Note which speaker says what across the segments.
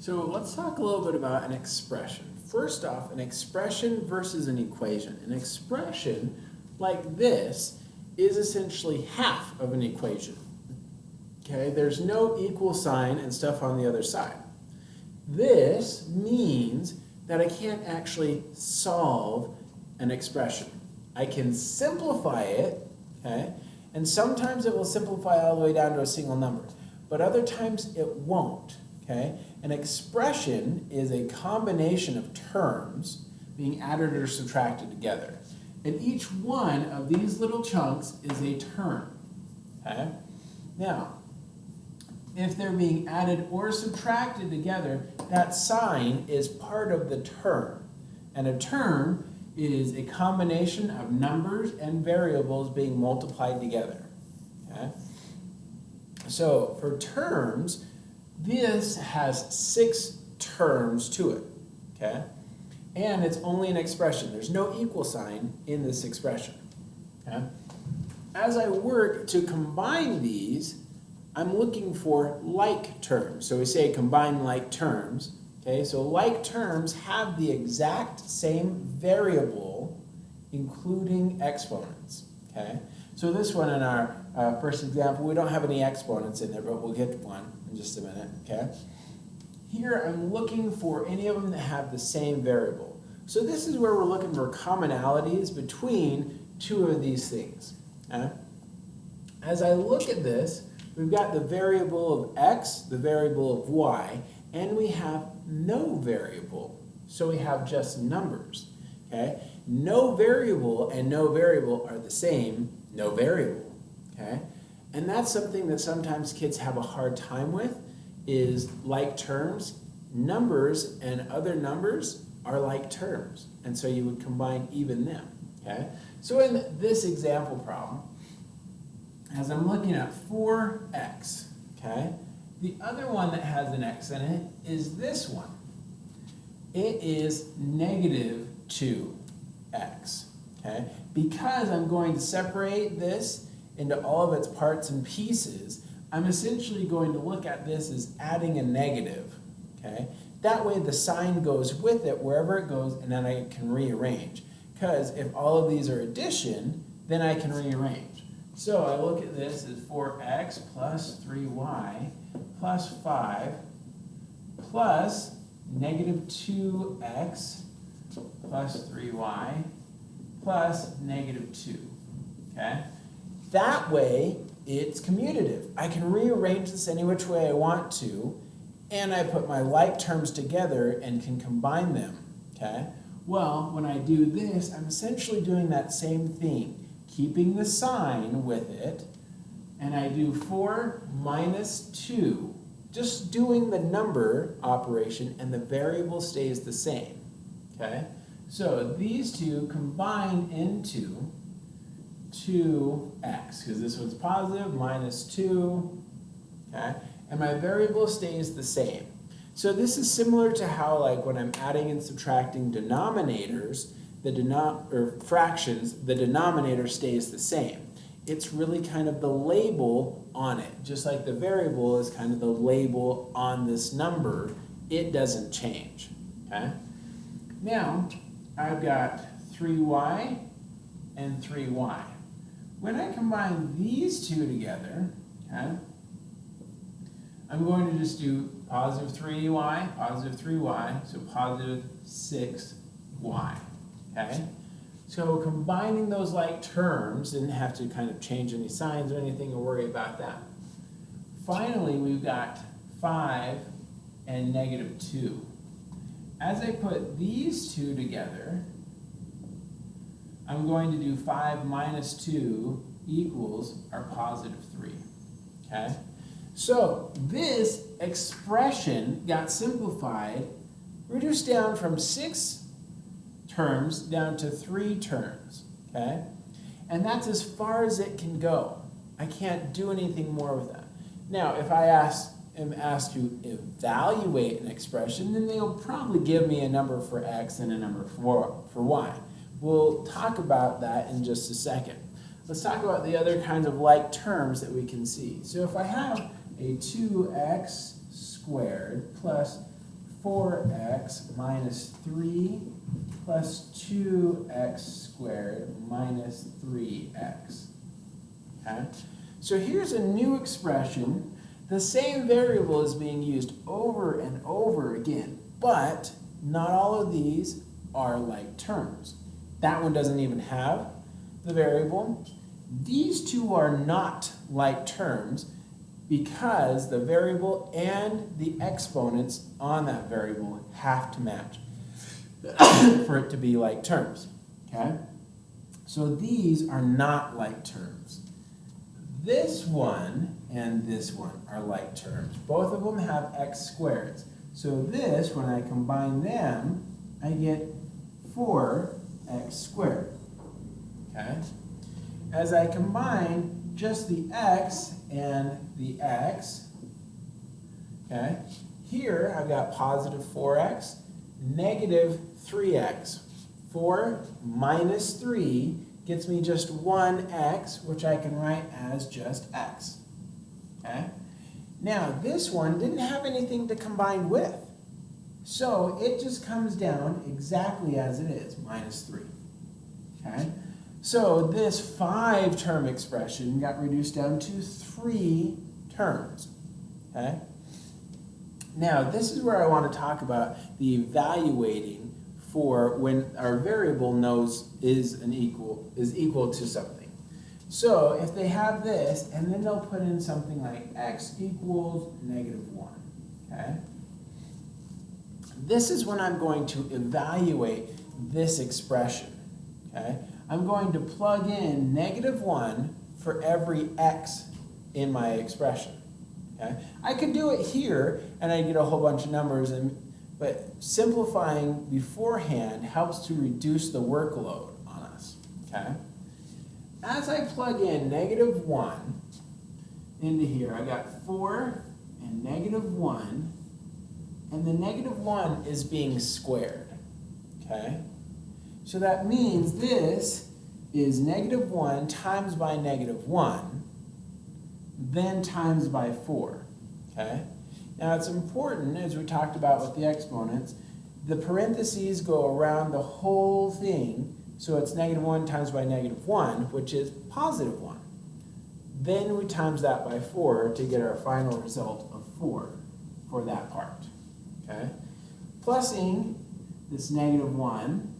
Speaker 1: So let's talk a little bit about an expression. First off, an expression versus an equation. An expression like this is essentially half of an equation. Okay, there's no equal sign and stuff on the other side. This means that I can't actually solve an expression. I can simplify it, okay, and sometimes it will simplify all the way down to a single number, but other times it won't, okay? An expression is a combination of terms being added or subtracted together. And each one of these little chunks is a term, okay? Now, if they're being added or subtracted together, that sign is part of the term. And a term is a combination of numbers and variables being multiplied together. Okay? So for terms, this has 6 terms to it. Okay? And it's only an expression. There's no equal sign in this expression. Okay? As I work to combine these, I'm looking for like terms. So we say combine like terms. Okay, so like terms have the exact same variable, including exponents. Okay, so this one in our first example, we don't have any exponents in there, but we'll get to one in just a minute. Okay, here I'm looking for any of them that have the same variable. So this is where we're looking for commonalities between two of these things. Okay? As I look at this, we've got the variable of x, the variable of y, and we have no variable. So we have just numbers. Okay? No variable and no variable are the same, no variable. Okay? And that's something that sometimes kids have a hard time with, is like terms. Numbers and other numbers are like terms. And so you would combine even them. Okay? So in this example problem, as I'm looking at 4x, okay, the other one that has an x in it is this one. It is negative 2x, okay? Because I'm going to separate this into all of its parts and pieces, I'm essentially going to look at this as adding a negative, okay? That way the sign goes with it wherever it goes, and then I can rearrange. Because if all of these are addition, then I can rearrange. So I look at this as 4x plus 3y plus 5 plus negative 2x plus 3y plus negative 2. Okay? That way, it's commutative. I can rearrange this any which way I want to, and I put my like terms together and can combine them. Okay? Well, when I do this, I'm essentially doing that same thing, keeping the sign with it, and I do 4 minus 2, just doing the number operation, and the variable stays the same. Okay? So these two combine into 2x, because this one's positive, minus 2, okay? And my variable stays the same. So this is similar to how, like, when I'm adding and subtracting denominators, fractions, the denominator stays the same. It's really kind of the label on it. Just like the variable is kind of the label on this number, it doesn't change. Okay? Now, I've got 3y and 3y. When I combine these two together, okay, I'm going to just do positive 3y, so positive 6y. Okay? So combining those like terms, didn't have to kind of change any signs or anything or worry about that. Finally, we've got 5 and negative 2. As I put these two together, I'm going to do 5 minus 2 equals our positive 3. Okay? So this expression got simplified, reduced down from 6 terms down to 3 terms, okay? And that's as far as it can go. I can't do anything more with that. Now, if I am asked to evaluate an expression, then they'll probably give me a number for x and a number for y. We'll talk about that in just a second. Let's talk about the other kinds of like terms that we can see. So if I have a 2x squared plus 4x minus 3 plus 2x squared minus 3x. Okay? So here's a new expression. The same variable is being used over and over again, but not all of these are like terms. That one doesn't even have the variable. These two are not like terms because the variable and the exponents on that variable have to match for it to be like terms. Okay? So these are not like terms. This one and this one are like terms. Both of them have x squareds. So this, when I combine them, I get 4x squared. Okay? As I combine just the x and the x, okay, here I've got positive 4x, negative 3x. 4 minus 3 gets me just 1x, which I can write as just x. Okay? Now, this one didn't have anything to combine with. So it just comes down exactly as it is, minus 3. Okay? So this 5-term expression got reduced down to 3 terms. Okay? Now, this is where I want to talk about the evaluating for when our variable is equal to something. So if they have this, and then they'll put in something like x equals negative 1. Okay? This is when I'm going to evaluate this expression. Okay? I'm going to plug in negative 1 for every x in my expression. Okay? I could do it here and I get a whole bunch of numbers, but simplifying beforehand helps to reduce the workload on us. Okay? As I plug in negative 1 into here, I got 4 and negative 1, and the negative 1 is being squared. Okay? So that means this is negative 1 times by negative 1, then times by 4. Okay? Now it's important, as we talked about with the exponents, the parentheses go around the whole thing, so it's negative 1 times by negative 1, which is positive 1. Then we times that by 4 to get our final result of 4 for that part. Okay? Plusing this negative 1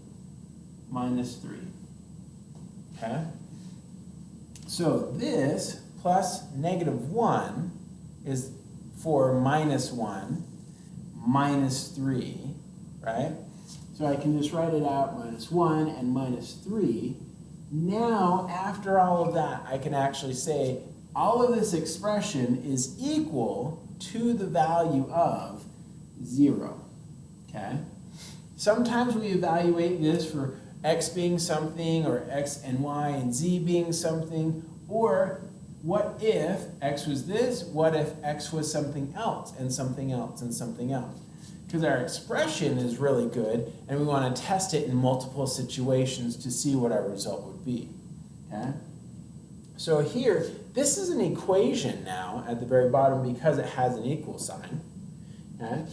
Speaker 1: minus 3. Okay? So this plus negative 1 is 4 minus 1 minus 3, right? So I can just write it out, minus 1 and minus 3. Now, after all of that, I can actually say all of this expression is equal to the value of 0. Okay? Sometimes we evaluate this for x being something, or x and y and z being something, or what if x was this, what if x was something else and something else and something else? Because our expression is really good and we want to test it in multiple situations to see what our result would be. Okay? So here, this is an equation now at the very bottom because it has an equal sign. Okay?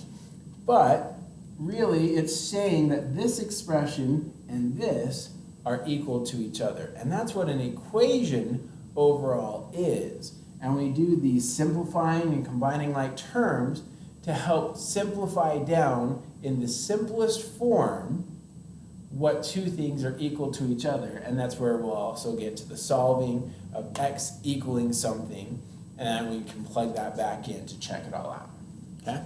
Speaker 1: But really it's saying that this expression and this are equal to each other. And that's what an equation overall is. And we do these simplifying and combining like terms to help simplify down in the simplest form what two things are equal to each other. And that's where we'll also get to the solving of x equaling something, and then we can plug that back in to check it all out. Okay?